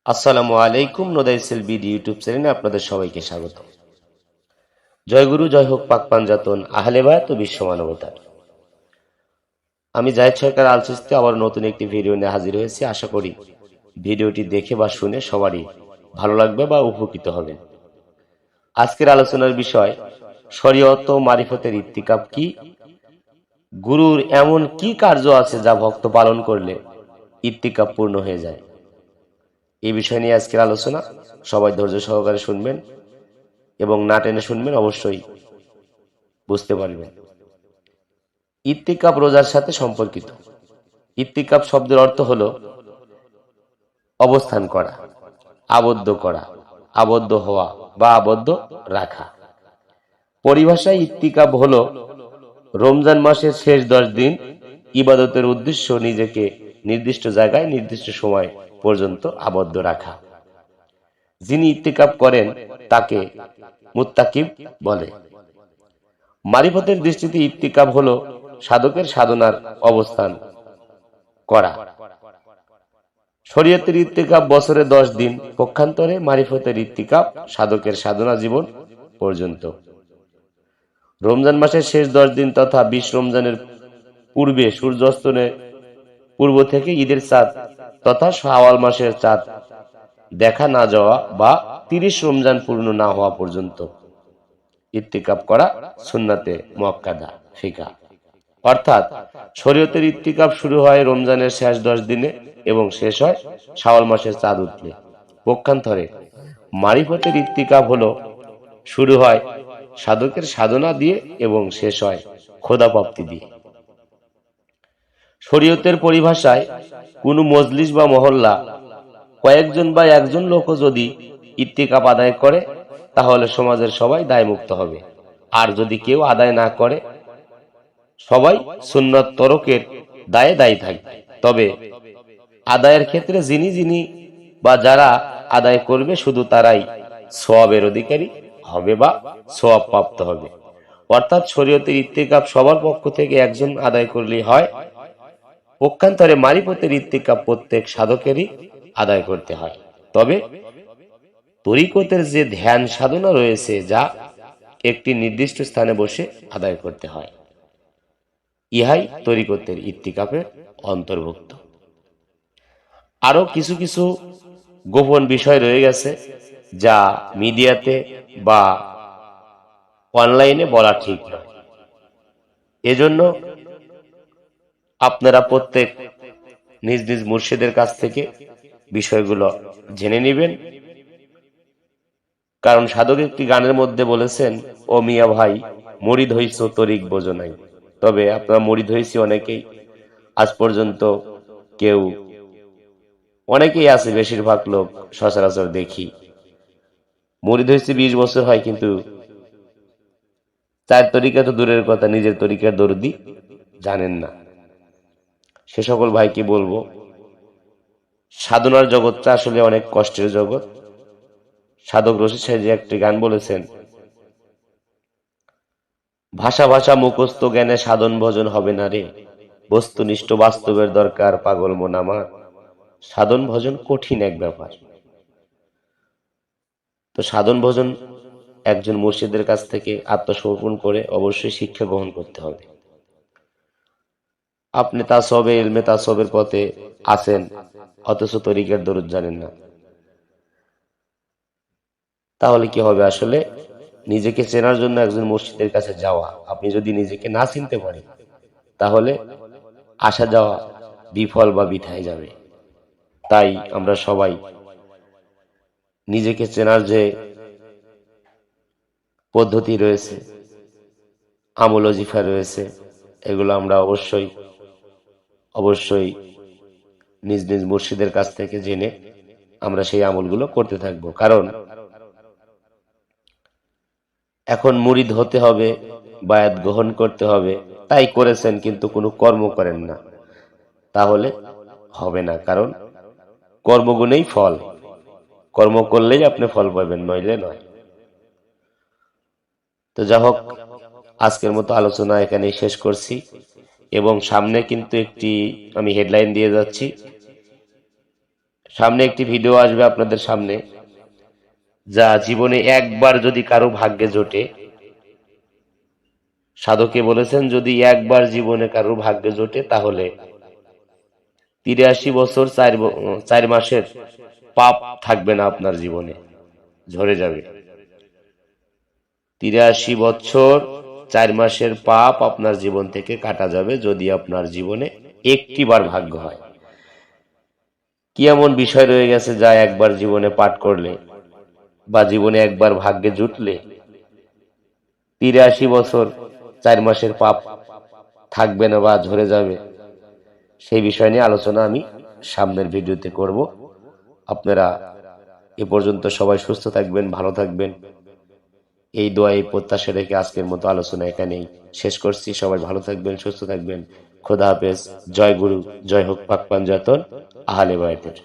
আসসালামু আলাইকুম। নোদাইসেল BD YouTube চ্যানেলে আপনাদের সবাইকে স্বাগত। জয় গুরু, জয় হোক পাক পাঞ্জাতন, আহলে বায়াত ও বিশ্ব মানবতার। আমি জাহিদ সরকার আল চিশতি আবার নতুন একটি ভিডিও নিয়ে হাজির হয়েছি। আশা করি ভিডিওটি দেখে বা শুনে সবারই ভালো লাগবে বা উপকৃত হবেন। আজকের আলোচনার বিষয় শরীয়ত ও মারিফতের ইত্তিকাব কি, গুরুর এমন কি কার্য আছে যা ভক্ত পালন করলে ইত্তিকাব পূর্ণ হয়ে যায়। এই বিষয় নিয়ে আজকের আলোচনা। সবাই ধৈর্য সহকারে শুনবেন এবং না টেনে শুনবেন, অবশ্যই বুঝতে পারবেন। ইত্তিকাব রোজার সাথে সম্পর্কিত। ইত্তিকাব শব্দের অর্থ হলো অবস্থান করা, আবদ্ধ করা, আবদ্ধ হওয়া বা আবদ্ধ রাখা। পরিভাষায় ইত্তিকাব হলো রমজান মাসের শেষ 10 দিন ইবাদতের উদ্দেশ্য নিজেকে নির্দিষ্ট জায়গায় নির্দিষ্ট সময় পর্যন্ত আবদ্ধ রাখা। যিনি ইত্তিকাব করেন তাকে মুত্তাকিব বলে। মারিফতের দৃষ্টিতে ইত্তিকাব হলো সাধকের সাধনার অবস্থান করা। শরীয়তের ইত্তিকাব বছরে 10 দিন, পক্ষান্তরে মারিফতের ইত্তিকাব সাধকের সাধনা জীবন পর্যন্ত। রমজান মাসের শেষ 10 দিন তথা 20 রমজানের পূর্বে সূর্যাস্তনের পূর্ব থেকে ঈদের চাঁদ তথা শাওয়াল মাসের চাঁদ দেখা না যাওয়া বা 30 রমজান পূর্ণ না হওয়া পর্যন্ত ইত্তিকাব করা সুন্নাতে মুআক্কাদা ফিকা। অর্থাৎ শরীয়তের ইত্তিকাব শুরু হয় রমজানের শেষ 10 দিনে এবং শেষ হয় শাওয়াল মাসের চাঁদ উঠলে। পক্ষান্তরে মারিফতের ইত্তিকাব হলো শুরু হয় সাধকের সাধনা দিয়ে এবং শেষ হয় খোদাপ্রাপ্তি দিয়ে। শরীয়তের পরিভাষায় কোনো মজলিস বা মহল্লা কয়েকজন বা একজন লোকও যদি ইত্তিকাব আদায় করে তাহলে সমাজের সবাই দায়মুক্ত হবে। আর যদি কেউ আদায় না করে সবাই সুন্নত তরকের দায়ে দায়ী থাকবে। তবে আদায়ের ক্ষেত্রে যিনি বা যারা আদায় করবে শুধু তারাই সওয়াবের অধিকারী হবে বা সওয়াব প্রাপ্ত হবে। অর্থাৎ শরীয়তের ইত্তিকাব সবার পক্ষ থেকে একজন আদায় করলেই হয়। পক্ষান্তরে মারিফতের ইত্তিকাব প্রত্যেক সাধকেরই আদায় করতে হয়। তবে তরিকতের যে ধ্যান সাধনা রয়েছে যা একটি নির্দিষ্ট স্থানে বসে আদায় করতে হয়, ইহাই তরিকতের ইত্তিকাবের অন্তর্ভুক্ত। আরো কিছু কিছু গোপন বিষয় রয়ে গেছে যা মিডিয়াতে বা অনলাইনে বলা ঠিক নয়। এজন্য আপনারা প্রত্যেক নিজ নিজ মুর্শিদের কাছ থেকে বিষয়গুলো জেনে নেবেন। কারণ সাধক একটি গানের মধ্যে বলেছেন, ও মিয়া ভাই মুরিদ হইছ তরিক বোঝো নাই। তবে আপনারা মুরিদ হয়েছি অনেকেই, আজ পর্যন্ত কেউ, অনেকেই আছে, বেশিরভাগ লোক সচরাচর দেখি মুরিদ হয়েছে 20 বছর হয়, কিন্তু চার তরিকা তো দূরের কথা, নিজের তরিকার দরদি জানেন না। সে সকল ভাইকে বলবো, সাধনার জগৎটা আসলে অনেক কষ্টের জগৎ। সাধক রশিদ সাহেব একটি গান বলেছেন, ভাষা ভাষা মুখস্থ জ্ঞানে সাধন ভজন হবে না রে, বস্তুনিষ্ঠ বাস্তবের দরকার পাগল মন আমার, সাধন ভজন কঠিন এক ব্যাপার। তো সাধন ভজন একজন মুর্শিদের কাছ থেকে আত্মসমর্পণ করে অবশ্যই শিক্ষা গ্রহণ করতে হবে। আপনি তাসবে ইলমে তাসবের পথে আছেন অথচ তরিকার দরুদ জানেন না, তাহলে কি হবে? আসলে নিজেকে চেনার জন্য একজন মুর্শিদের কাছে যাওয়া। আপনি যদি নিজেকে না চিনতে পারেন তাহলে আসা যাওয়া বিফল বা বৃথায় যাবে। তাই আমরা সবাই নিজেকে চেনার যে পদ্ধতি রয়েছে, আমল ওজিফা রয়েছে, এগুলো আমরা অবশ্যই নিজ নিজ মুর্শিদের কাছ থেকে জেনে আমরা সেই আমলগুলো করতে থাকবো। কারণ এখন মুরিদ হতে হবে, বায়াত গ্রহণ করতে হবে, তাই করেছেন কিন্তু কোনো কর্ম করেন না, তাহলে হবে না। কারণ কর্মগুণেই ফল, কর্ম করলেই আপনি ফল পাবেন, নইলে নয়। তো যা হোক, আজকের মতো আলোচনা এখানেই শেষ করছি এবং সামনে কিন্তু একটি আমি হেডলাইন দিয়ে যাচ্ছি, সামনে একটি ভিডিও আসবে আপনাদের সামনে, যা জীবনে একবার যদি কারো ভাগ্যে জোটে, সাধকে বলেছেন যদি একবার জীবনে কারো ভাগ্যে জোটে তাহলে 83 বছর 4 মাসের পাপ থাকবে না আপনার জীবনে, ঝরে যাবে। 83 বছর 4 মাসের পাপ আপনার জীবন থেকে কাটা যাবে যদি আপনার জীবনে একটিবার ভাগ্য হয়। কি এমন বিষয় রয়ে গেছে যা একবার জীবনে পাঠ করলে বা জীবনে একবার ভাগ্যে জুটলে 83 বছর 4 মাসের পাপ থাকবে না বা ঝরে যাবে? সেই বিষয় নিয়ে আলোচনা আমি সামনের ভিডিওতে করব। আপনারা এ পর্যন্ত সবাই সুস্থ থাকবেন, ভালো থাকবেন, এই দোয়া এই প্রত্যাশা রেখে আজকের মতো আলোচনা এখানেই শেষ করছি। সবাই ভালো থাকবেন, সুস্থ থাকবেন। খোদা হাফেজ। জয় গুরু, জয় হোক পাক পাঞ্জাতন আহলে বায়তের।